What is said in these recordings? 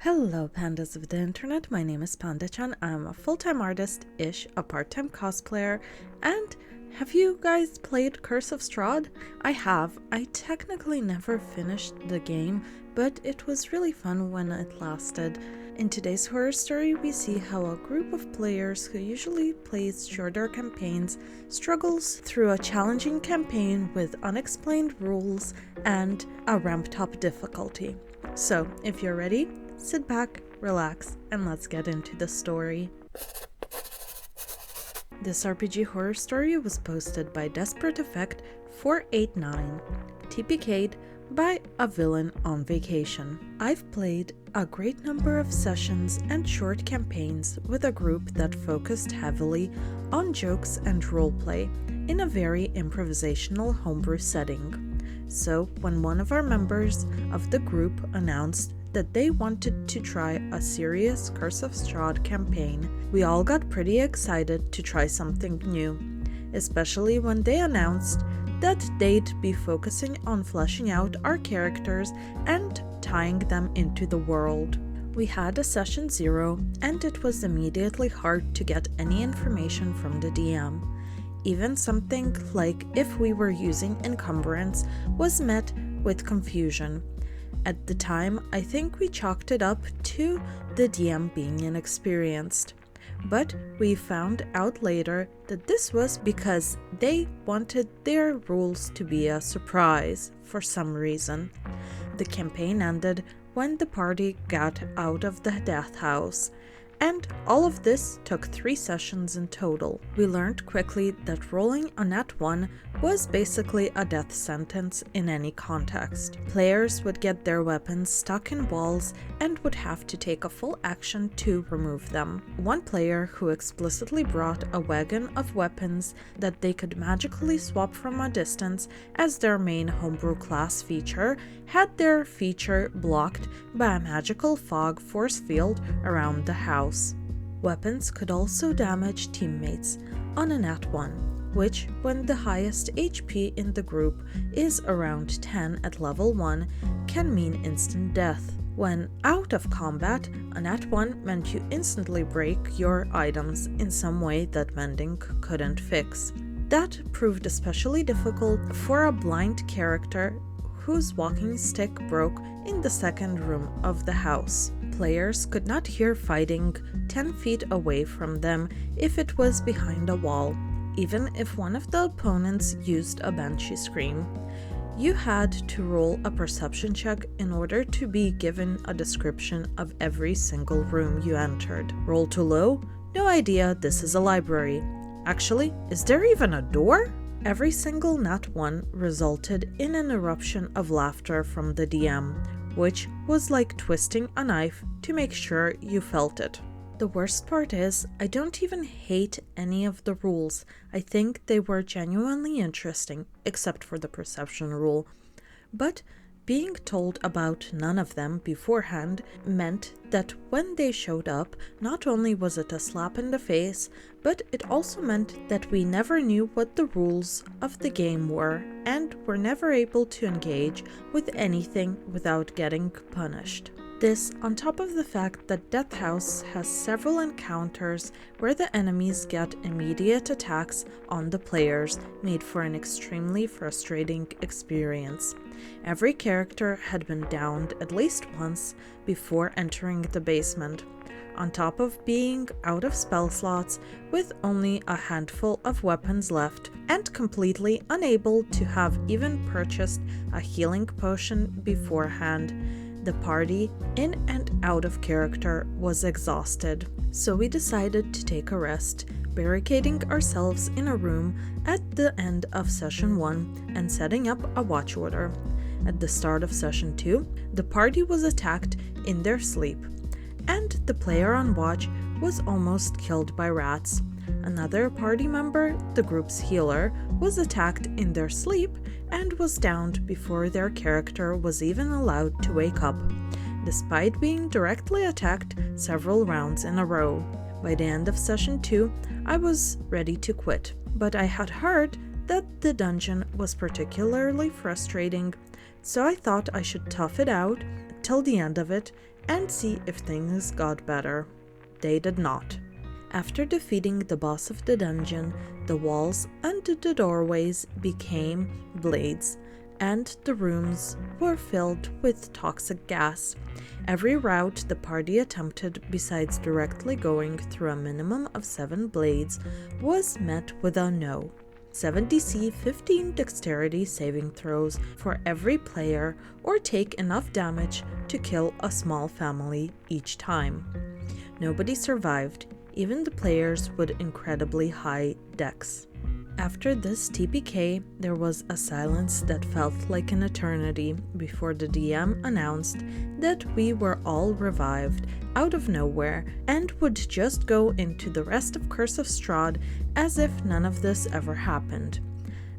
Hello pandas of the internet, my name is Panda-chan. I'm a full-time artist-ish, a part-time cosplayer, and have you guys played Curse of Strahd? I have. I technically never finished the game, but it was really fun when it lasted. In today's horror story, we see how a group of players who usually plays shorter campaigns struggles through a challenging campaign with unexplained rules and a ramped-up difficulty. So, if you're ready, sit back, relax, and let's get into the story. This RPG horror story was posted by Desperate Effect 489, TPK'd by a villain on vacation. I've played a great number of sessions and short campaigns with a group that focused heavily on jokes and roleplay in a very improvisational homebrew setting. So, when one of our members of the group announced that they wanted to try a serious Curse of Strahd campaign, we all got pretty excited to try something new, especially when they announced that they'd be focusing on fleshing out our characters and tying them into the world. We had a session 0, and it was immediately hard to get any information from the DM. Even something like if we were using encumbrance was met with confusion. At the time, I think we chalked it up to the DM being inexperienced. But we found out later that this was because they wanted their rules to be a surprise for some reason. The campaign ended when the party got out of the death house. And all of this took 3 sessions in total. We learned quickly that rolling a nat 1 was basically a death sentence in any context. Players would get their weapons stuck in walls and would have to take a full action to remove them. One player who explicitly brought a wagon of weapons that they could magically swap from a distance as their main homebrew class feature had their feature blocked by a magical fog force field around the house. Weapons could also damage teammates on a nat 1, which, when the highest HP in the group is around 10 at level 1, can mean instant death. When out of combat, a nat 1 meant you instantly break your items in some way that mending couldn't fix. That proved especially difficult for a blind character whose walking stick broke in the second room of the house. Players could not hear fighting 10 feet away from them if it was behind a wall, even if one of the opponents used a banshee scream. You had to roll a perception check in order to be given a description of every single room you entered. Roll too low? No idea, this is a library. Actually, is there even a door? Every single nat 1 resulted in an eruption of laughter from the DM, which was like twisting a knife to make sure you felt it. The worst part is, I don't even hate any of the rules. I think they were genuinely interesting, except for the perception rule. But being told about none of them beforehand meant that when they showed up, not only was it a slap in the face, but it also meant that we never knew what the rules of the game were, and were never able to engage with anything without getting punished. This on top of the fact that Death House has several encounters where the enemies get immediate attacks on the players, made for an extremely frustrating experience. Every character had been downed at least once before entering the basement, on top of being out of spell slots with only a handful of weapons left and completely unable to have even purchased a healing potion beforehand. The party, in and out of character, was exhausted, so we decided to take a rest, barricading ourselves in a room at the end of session 1 and setting up a watch order. At the start of session 2, the party was attacked in their sleep, and the player on watch was almost killed by rats. Another party member, the group's healer, was attacked in their sleep and was downed before their character was even allowed to wake up, despite being directly attacked several rounds in a row. By the end of session 2, I was ready to quit, but I had heard that the dungeon was particularly frustrating, so I thought I should tough it out till the end of it and see if things got better. They did not. After defeating the boss of the dungeon, the walls and the doorways became blades, and the rooms were filled with toxic gas. Every route the party attempted, besides directly going through a minimum of 7 blades, was met with a no. 7 DC, 15 dexterity saving throws for every player, or take enough damage to kill a small family each time. Nobody survived, even the players with incredibly high dex. After this TPK, there was a silence that felt like an eternity before the DM announced that we were all revived out of nowhere and would just go into the rest of Curse of Strahd as if none of this ever happened.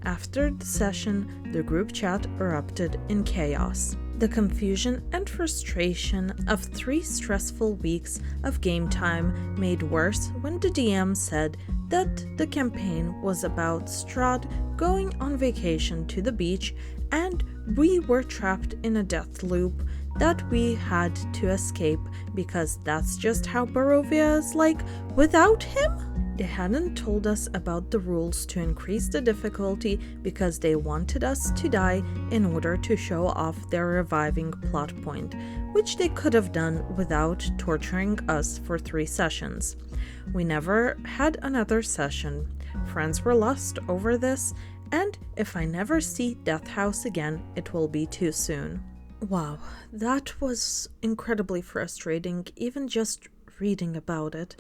After the session, the group chat erupted in chaos. The confusion and frustration of 3 stressful weeks of game time made worse when the DM said that the campaign was about Strahd going on vacation to the beach and we were trapped in a death loop that we had to escape because that's just how Barovia is like without him? They hadn't told us about the rules to increase the difficulty because they wanted us to die in order to show off their reviving plot point, which they could have done without torturing us for 3 sessions. We never had another session. Friends were lost over this, and if I never see Death House again, it will be too soon. Wow, that was incredibly frustrating, even just reading about it.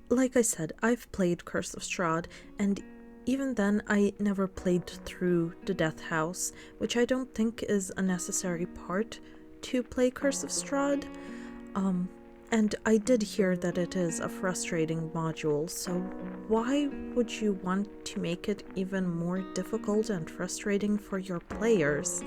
Like I said, I've played Curse of Strahd, and even then I never played through the Death House, which I don't think is a necessary part to play Curse of Strahd. And I did hear that it is a frustrating module, so why would you want to make it even more difficult and frustrating for your players?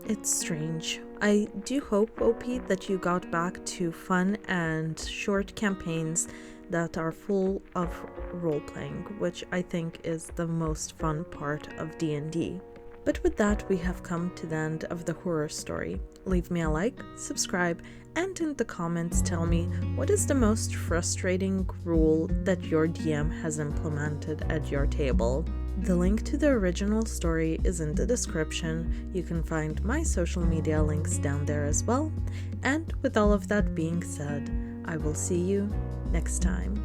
It's strange. I do hope, OP, that you got back to fun and short campaigns that are full of role-playing, which I think is the most fun part of D&D. But with that, we have come to the end of the horror story. Leave me a like, subscribe, and in the comments tell me what is the most frustrating rule that your DM has implemented at your table. The link to the original story is in the description. You can find my social media links down there as well. And with all of that being said, I will see you next time.